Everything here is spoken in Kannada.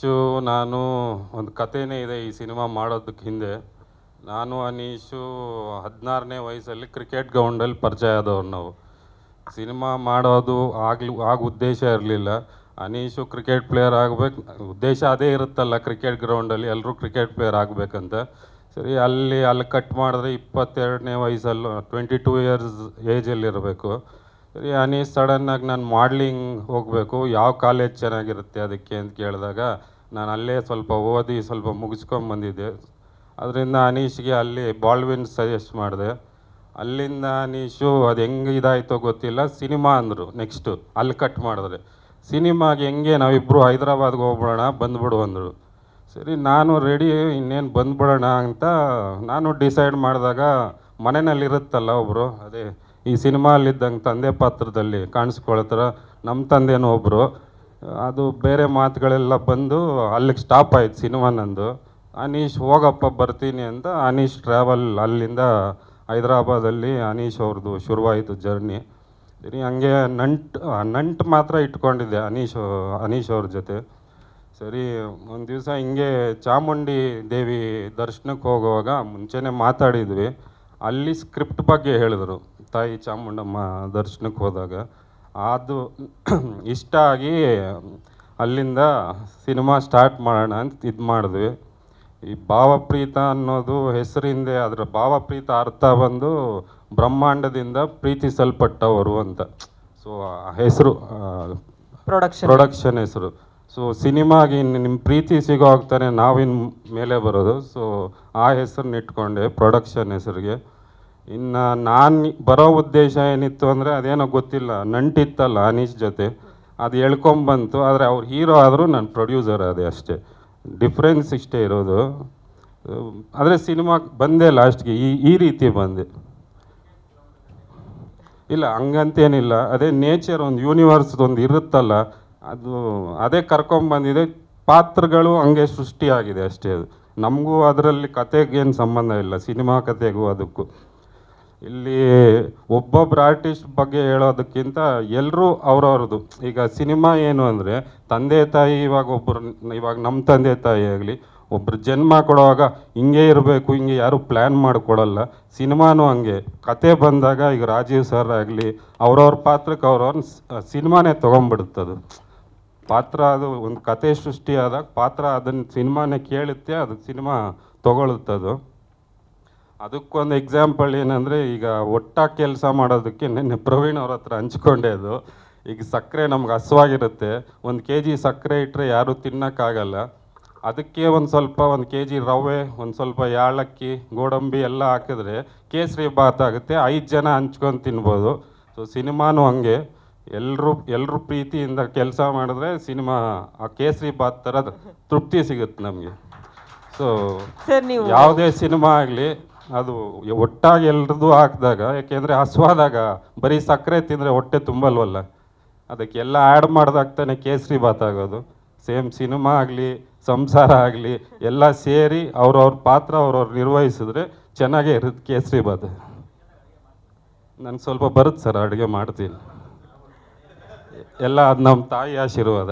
ಅನೀಶು ನಾನು ಒಂದು ಕಥೆನೇ ಇದೆ ಈ ಸಿನಿಮಾ ಮಾಡೋದಕ್ಕೆ ಹಿಂದೆ. ನಾನು ಅನೀಶು 16ನೇ ವಯಸ್ಸಲ್ಲಿ ಕ್ರಿಕೆಟ್ ಗ್ರೌಂಡಲ್ಲಿ ಪರಿಚಯ ಆದವ್ರು ನಾವು. ಸಿನಿಮಾ ಮಾಡೋದು ಆಗ ಉದ್ದೇಶ ಇರಲಿಲ್ಲ. ಅನೀಶು ಕ್ರಿಕೆಟ್ ಪ್ಲೇಯರ್ ಆಗಬೇಕು, ಉದ್ದೇಶ ಅದೇ ಇರುತ್ತಲ್ಲ ಕ್ರಿಕೆಟ್ ಗ್ರೌಂಡಲ್ಲಿ ಎಲ್ಲರೂ ಕ್ರಿಕೆಟ್ ಪ್ಲೇಯರ್ ಆಗಬೇಕಂತ. ಸರಿ, ಅಲ್ಲಿ ಕಟ್ ಮಾಡಿದ್ರೆ 22ನೇ ವಯಸ್ಸಲ್ಲೂ 22 ಇಯರ್ಸ್ ಏಜಲ್ಲಿರಬೇಕು. ಸರಿ, ಅನೀಶ್ ಸಡನ್ನಾಗಿ ನಾನು ಮಾಡ್ಲಿಂಗ್ ಹೋಗಬೇಕು, ಯಾವ ಕಾಲೇಜ್ ಚೆನ್ನಾಗಿರುತ್ತೆ ಅದಕ್ಕೆ ಅಂತ ಕೇಳಿದಾಗ ನಾನು ಅಲ್ಲೇ ಸ್ವಲ್ಪ ಓದಿ ಸ್ವಲ್ಪ ಮುಗಿಸ್ಕೊಂಬಂದಿದ್ದೆ. ಅದರಿಂದ ಅನೀಶ್ಗೆ ಅಲ್ಲಿ ಬಾಲ್ವಿನ್ ಸಜೆಸ್ಟ್ ಮಾಡಿದೆ. ಅಲ್ಲಿಂದ ಅನೀಶು ಅದು ಹೆಂಗೆ ಇದಾಯಿತೋ ಗೊತ್ತಿಲ್ಲ, ಸಿನಿಮಾ ಅಂದರು. ನೆಕ್ಸ್ಟು ಅಲ್ಲಿ ಕಟ್ ಮಾಡಿದ್ರೆ ಸಿನಿಮಾಗೆ ಹೆಂಗೆ ನಾವಿಬ್ಬರು ಹೈದ್ರಾಬಾದ್ಗೆ ಹೋಗ್ಬಿಡೋಣ ಬಂದುಬಿಡು ಅಂದರು. ಸರಿ, ನಾನು ರೆಡಿ, ಇನ್ನೇನು ಬಂದುಬಿಡೋಣ ಅಂತ ನಾನು ಡಿಸೈಡ್ ಮಾಡಿದಾಗ ಮನೆಯಲ್ಲಿರುತ್ತಲ್ಲ ಒಬ್ಬರು, ಅದೇ ಈ ಸಿನಿಮಾಲಿದ್ದಂಗೆ ತಂದೆ ಪಾತ್ರದಲ್ಲಿ ಕಾಣಿಸ್ಕೊಳ್ತಾರೆ ನಮ್ಮ ತಂದೆನೂ ಒಬ್ಬರು. ಅದು ಬೇರೆ ಮಾತುಗಳೆಲ್ಲ ಬಂದು ಅಲ್ಲಿಗೆ ಸ್ಟಾಪ್ ಆಯ್ತು ಸಿನಿಮಾ ನಂದು. ಅನೀಶ್ ಹೋಗಪ್ಪ ಬರ್ತೀನಿ ಅಂತ ಅನೀಶ್ ಟ್ರಾವೆಲ್ ಅಲ್ಲಿಂದ ಹೈದ್ರಾಬಾದಲ್ಲಿ ಅನೀಶ್ ಅವ್ರದ್ದು ಶುರುವಾಯಿತು ಜರ್ನಿ. ಸರಿ, ಹಂಗೆ ನಂಟು ಮಾತ್ರ ಇಟ್ಕೊಂಡಿದ್ದೆ ಅನೀಶ್ ಅವ್ರ ಜೊತೆ. ಸರಿ, ಒಂದು ದಿವಸ ಹಿಂಗೆ ಚಾಮುಂಡಿ ದೇವಿ ದರ್ಶನಕ್ಕೆ ಹೋಗುವಾಗ ಮುಂಚೆನೇ ಮಾತಾಡಿದ್ವಿ. ಅಲ್ಲಿ ಸ್ಕ್ರಿಪ್ಟ್ ಬಗ್ಗೆ ಹೇಳಿದ್ರು, ತಾಯಿ ಚಾಮುಂಡಮ್ಮ ದರ್ಶನಕ್ಕೆ ಹೋದಾಗ. ಅದು ಇಷ್ಟ ಆಗಿ ಅಲ್ಲಿಂದ ಸಿನಿಮಾ ಸ್ಟಾರ್ಟ್ ಮಾಡೋಣ ಅಂತ ಇದು ಮಾಡಿದ್ವಿ. ಈ ಭಾವಪ್ರೀತ ಅನ್ನೋದು ಹೆಸರಿಂದೆ, ಅದರ ಭಾವಪ್ರೀತ ಅರ್ಥ ಬಂದು ಬ್ರಹ್ಮಾಂಡದಿಂದ ಪ್ರೀತಿಸಲ್ಪಟ್ಟವರು ಅಂತ. ಸೊ ಆ ಹೆಸರು ಪ್ರೊಡಕ್ಷನ್ ಹೆಸರು. ಸೊ ಸಿನಿಮಾಗೆ ನಿಮ್ಮ ಪ್ರೀತಿ ಸಿಗೋ ಆಗ್ತಾನೆ ನಾವಿನ್ನು ಮೇಲೆ ಬರೋದು. ಸೊ ಆ ಹೆಸರನ್ನ ಇಟ್ಕೊಂಡೆ ಪ್ರೊಡಕ್ಷನ್ ಹೆಸರಿಗೆ. ಇನ್ನು ನಾನು ಬರೋ ಉದ್ದೇಶ ಏನಿತ್ತು ಅಂದರೆ ಅದೇನೋ ಗೊತ್ತಿಲ್ಲ, ನಂಟಿತ್ತಲ್ಲ ಅನೀಶ್ ಜೊತೆ, ಅದು ಹೇಳ್ಕೊಂಬಂತು. ಆದರೆ ಅವ್ರು ಹೀರೋ ಆದರೂ ನಾನು ಪ್ರೊಡ್ಯೂಸರ್ ಅದೇ, ಅಷ್ಟೇ ಡಿಫ್ರೆನ್ಸ್ ಇಷ್ಟೇ ಇರೋದು. ಆದರೆ ಸಿನಿಮಾ ಬಂದೆ ಲಾಸ್ಟ್ಗೆ ಈ ರೀತಿ ಬಂದೆ. ಇಲ್ಲ ಹಂಗಂತೇನಿಲ್ಲ, ಅದೇ ನೇಚರ್, ಒಂದು ಯೂನಿವರ್ಸ್ ಒಂದು ಇರುತ್ತಲ್ಲ, ಅದು ಅದೇ ಕರ್ಕೊಂಬಂದಿದೆ. ಪಾತ್ರಗಳು ಹಂಗೆ ಸೃಷ್ಟಿಯಾಗಿದೆ ಅಷ್ಟೇ. ಅದು ನಮಗೂ ಅದರಲ್ಲಿ ಕತೆಗೇನು ಸಂಬಂಧ ಇಲ್ಲ, ಸಿನಿಮಾ ಕತೆಗೂ ಅದಕ್ಕೂ. ಇಲ್ಲಿ ಒಬ್ಬೊಬ್ಬರು ಆರ್ಟಿಸ್ಟ್ ಬಗ್ಗೆ ಹೇಳೋದಕ್ಕಿಂತ ಎಲ್ಲರೂ ಅವ್ರವ್ರದ್ದು. ಈಗ ಸಿನಿಮಾ ಏನು ಅಂದರೆ ತಂದೆ ತಾಯಿ, ಇವಾಗ ನಮ್ಮ ತಂದೆ ತಾಯಿ ಆಗಲಿ ಒಬ್ಬರು ಜನ್ಮ ಕೊಡುವಾಗ ಹಿಂಗೆ ಇರಬೇಕು ಹಿಂಗೆ ಯಾರೂ ಪ್ಲ್ಯಾನ್ ಮಾಡಿಕೊಡಲ್ಲ. ಸಿನಿಮಾನೂ ಹಂಗೆ, ಕತೆ ಬಂದಾಗ ಈಗ ರಾಜೀವ್ ಸರ್ ಆಗಲಿ ಅವ್ರವ್ರ ಪಾತ್ರಕ್ಕೆ ಅವ್ರವ್ರ ಸಿನಿಮಾನೇ ತೊಗೊಂಬಿಡುತ್ತದು ಪಾತ್ರ. ಅದು ಒಂದು ಕತೆ ಸೃಷ್ಟಿಯಾದಾಗ ಪಾತ್ರ ಅದನ್ನು ಸಿನಿಮಾನೇ ಕೇಳುತ್ತೆ, ಅದು ಸಿನಿಮಾ ತೊಗೊಳುತ್ತದು. ಅದಕ್ಕೊಂದು ಎಕ್ಸಾಂಪಲ್ ಏನಂದರೆ, ಈಗ ಒಟ್ಟಾಗಿ ಕೆಲಸ ಮಾಡೋದಕ್ಕೆ ನೆನ್ನೆ ಪ್ರವೀಣ್ ಅವ್ರ ಹತ್ರ ಹಂಚ್ಕೊಂಡೆ. ಅದು ಈಗ ಸಕ್ಕರೆ ನಮ್ಗೆ ಹಸುವಾಗಿರುತ್ತೆ, 1 kg ಸಕ್ಕರೆ ಇಟ್ಟರೆ ಯಾರೂ ತಿನ್ನೋಕ್ಕಾಗಲ್ಲ. ಅದಕ್ಕೆ ಒಂದು kg ರವೆ, ಒಂದು ಸ್ವಲ್ಪ ಯಾಲಕ್ಕಿ, ಗೋಡಂಬಿ ಎಲ್ಲ ಹಾಕಿದ್ರೆ ಕೇಸರಿ ಬಾತ್ ಆಗುತ್ತೆ, 5 ಜನ ಹಂಚ್ಕೊಂಡು ತಿನ್ಬೋದು. ಸೊ ಸಿನಿಮಾನೂ ಹಂಗೆ, ಎಲ್ಲರೂ ಪ್ರೀತಿಯಿಂದ ಕೆಲಸ ಮಾಡಿದ್ರೆ ಸಿನಿಮಾ ಆ ಕೇಸರಿ ಬಾತ್ ಥರ ತೃಪ್ತಿ ಸಿಗುತ್ತೆ ನಮಗೆ. ಸೊ ಯಾವುದೇ ಸಿನಿಮಾ ಆಗಲಿ ಅದು ಒಟ್ಟಾಗಿ ಎಲ್ರದ್ದು ಹಾಕಿದಾಗ, ಯಾಕೆಂದರೆ ಹಸುವಾದಾಗ ಬರೀ ಸಕ್ಕರೆ ತಿಂದರೆ ಹೊಟ್ಟೆ ತುಂಬಲ್ವಲ್ಲ, ಅದಕ್ಕೆಲ್ಲ ಆ್ಯಡ್ ಮಾಡಿದಾಗ್ತಾನೆ ಕೇಸರಿ ಬಾತ್ ಆಗೋದು. ಸೇಮ್ ಸಿನಿಮಾ ಆಗಲಿ ಸಂಸಾರ ಆಗಲಿ ಎಲ್ಲ ಸೇರಿ ಅವ್ರವ್ರ ಪಾತ್ರ ಅವ್ರವ್ರು ನಿರ್ವಹಿಸಿದ್ರೆ ಚೆನ್ನಾಗೇ ಇರುತ್ತೆ ಕೇಸರಿ ಬಾತ್. ನನಗೆ ಸ್ವಲ್ಪ ಬರುತ್ತೆ ಸರ್, ಅಡುಗೆ ಮಾಡ್ತೀನಿ ಎಲ್ಲ. ಅದು ನಮ್ಮ ತಾಯಿ ಆಶೀರ್ವಾದ.